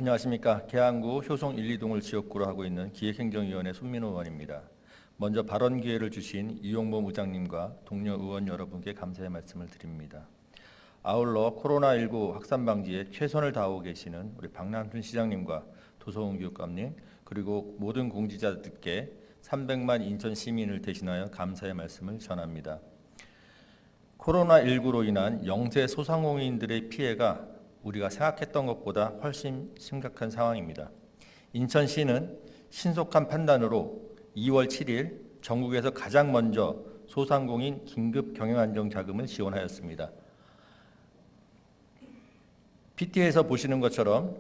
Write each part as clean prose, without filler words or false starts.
안녕하십니까. 계양구 효성 1, 2동을 지역구로 하고 있는 기획행정위원회 손민호 의원입니다. 먼저 발언 기회를 주신 이용범 의장님과 동료 의원 여러분께 감사의 말씀을 드립니다. 아울러 코로나19 확산 방지에 최선을 다하고 계시는 우리 박남춘 시장님과 도성훈 교육감님 그리고 모든 공직자들께 300만 인천 시민을 대신하여 감사의 말씀을 전합니다. 코로나19로 인한 영세 소상공인들의 피해가 우리가 생각했던 것보다 훨씬 심각한 상황입니다. 인천시는 신속한 판단으로 2월 7일 전국에서 가장 먼저 소상공인 긴급 경영안정 자금을 지원하였습니다. PT에서 보시는 것처럼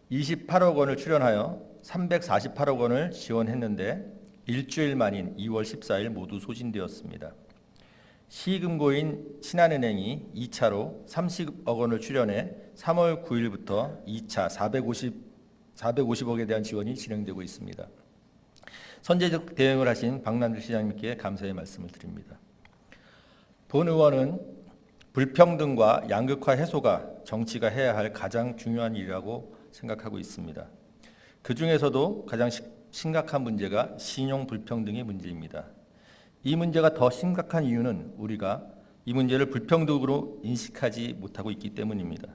28억 원을 출연하여 348억 원을 지원했는데 일주일 만인 2월 14일 모두 소진되었습니다. 시금고인 신한은행이 2차로 30억 원을 출연해 3월 9일부터 2차 450억에 대한 지원이 진행되고 있습니다. 선제적 대응을 하신 박남준 시장님께 감사의 말씀을 드립니다. 본 의원은 불평등과 양극화 해소가 정치가 해야 할 가장 중요한 일이라고 생각하고 있습니다. 그 중에서도 가장 심각한 문제가 신용 불평등의 문제입니다. 이 문제가 더 심각한 이유는 우리가 이 문제를 불평등으로 인식하지 못하고 있기 때문입니다.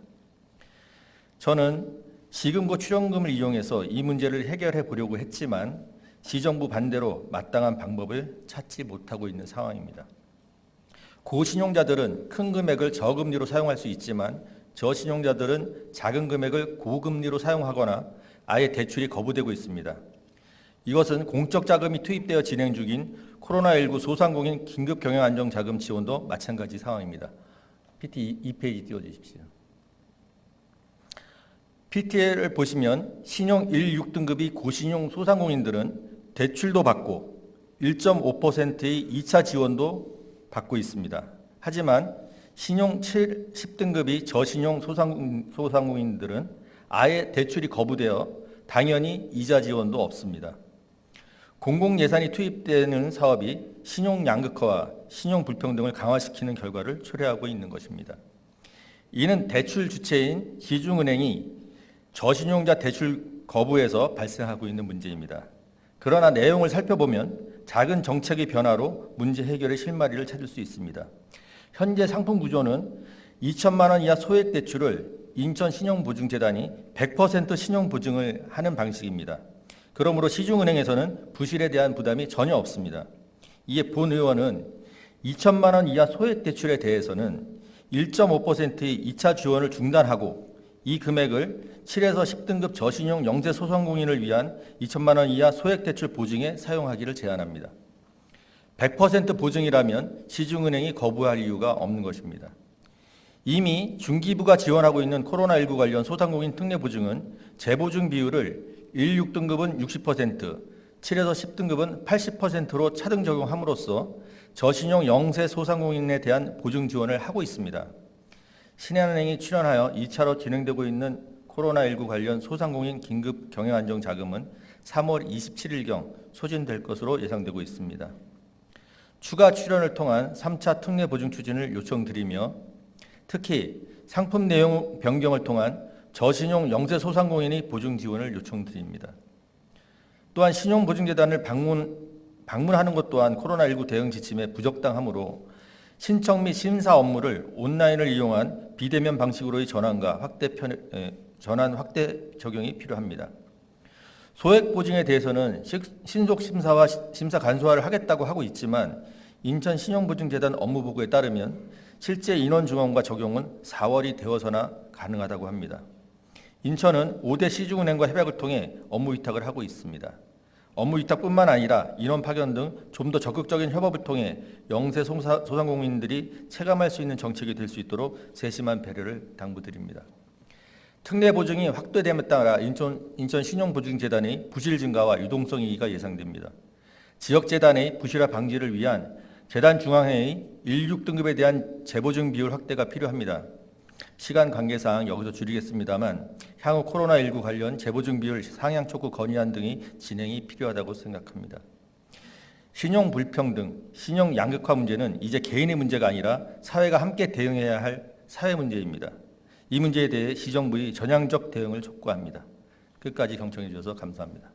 저는 시금고 출연금을 이용해서 이 문제를 해결해 보려고 했지만 시정부 반대로 마땅한 방법을 찾지 못하고 있는 상황입니다. 고신용자들은 큰 금액을 저금리로 사용할 수 있지만 저신용자들은 작은 금액을 고금리로 사용하거나 아예 대출이 거부되고 있습니다. 이것은 공적 자금이 투입되어 진행 중인 코로나19 소상공인 긴급 경영 안정 자금 지원도 마찬가지 상황입니다. PT 2페이지 띄워주십시오. PT를 보시면 신용 1, 6등급이 고신용 소상공인들은 대출도 받고 1.5%의 2차 지원도 받고 있습니다. 하지만 신용 7, 10등급이 저신용 소상공인들은 아예 대출이 거부되어 당연히 이자 지원도 없습니다. 공공예산이 투입되는 사업이 신용 양극화와 신용 불평등을 강화시키는 결과를 초래하고 있는 것입니다. 이는 대출 주체인 시중은행이 저신용자 대출 거부에서 발생하고 있는 문제입니다. 그러나 내용을 살펴보면 작은 정책의 변화로 문제 해결의 실마리를 찾을 수 있습니다. 현재 상품 구조는 2천만 원 이하 소액 대출을 인천신용보증재단이 100% 신용보증을 하는 방식입니다. 그러므로 시중은행에서는 부실에 대한 부담이 전혀 없습니다. 이에 본 의원은 2천만 원 이하 소액 대출에 대해서는 1.5%의 2차 지원을 중단하고 이 금액을 7에서 10등급 저신용 영세 소상공인을 위한 2천만 원 이하 소액 대출 보증에 사용하기를 제안합니다. 100% 보증이라면 시중은행이 거부할 이유가 없는 것입니다. 이미 중기부가 지원하고 있는 코로나19 관련 소상공인 특례보증은 재보증 비율을 1, 6등급은 60%, 7에서 10등급은 80%로 차등 적용함으로써 저신용 영세 소상공인에 대한 보증 지원을 하고 있습니다. 신한은행이 출연하여 2차로 진행되고 있는 코로나19 관련 소상공인 긴급 경영안정 자금은 3월 27일경 소진될 것으로 예상되고 있습니다. 추가 출연을 통한 3차 특례 보증 추진을 요청드리며 특히 상품 내용 변경을 통한 저신용 영세 소상공인의 보증 지원을 요청드립니다. 또한 신용보증재단을 방문하는 것 또한 코로나19 대응 지침에 부적당하므로 신청 및 심사 업무를 온라인을 이용한 비대면 방식으로의 전환과 전환 확대 적용이 필요합니다. 소액 보증에 대해서는 신속 심사와 심사 간소화를 하겠다고 하고 있지만 인천 신용보증재단 업무보고에 따르면 실제 인원 증원과 적용은 4월이 되어서나 가능하다고 합니다. 인천은 5대 시중은행과 협약을 통해 업무 위탁을 하고 있습니다. 업무 위탁뿐만 아니라 인원 파견 등 좀 더 적극적인 협업을 통해 영세 소상공인들이 체감할 수 있는 정책이 될 수 있도록 세심한 배려를 당부드립니다. 특례 보증이 확대됨에 따라 인천 신용보증재단의 부실 증가와 유동성 이익이 예상됩니다. 지역재단의 부실화 방지를 위한 재단 중앙회의 1, 6등급에 대한 재보증 비율 확대가 필요합니다. 시간 관계상 여기서 줄이겠습니다만 향후 코로나19 관련 재보증 비율 상향 촉구 건의안 등의 진행이 필요하다고 생각합니다. 신용 불평등, 신용 양극화 문제는 이제 개인의 문제가 아니라 사회가 함께 대응해야 할 사회 문제입니다. 이 문제에 대해 시정부의 전향적 대응을 촉구합니다. 끝까지 경청해 주셔서 감사합니다.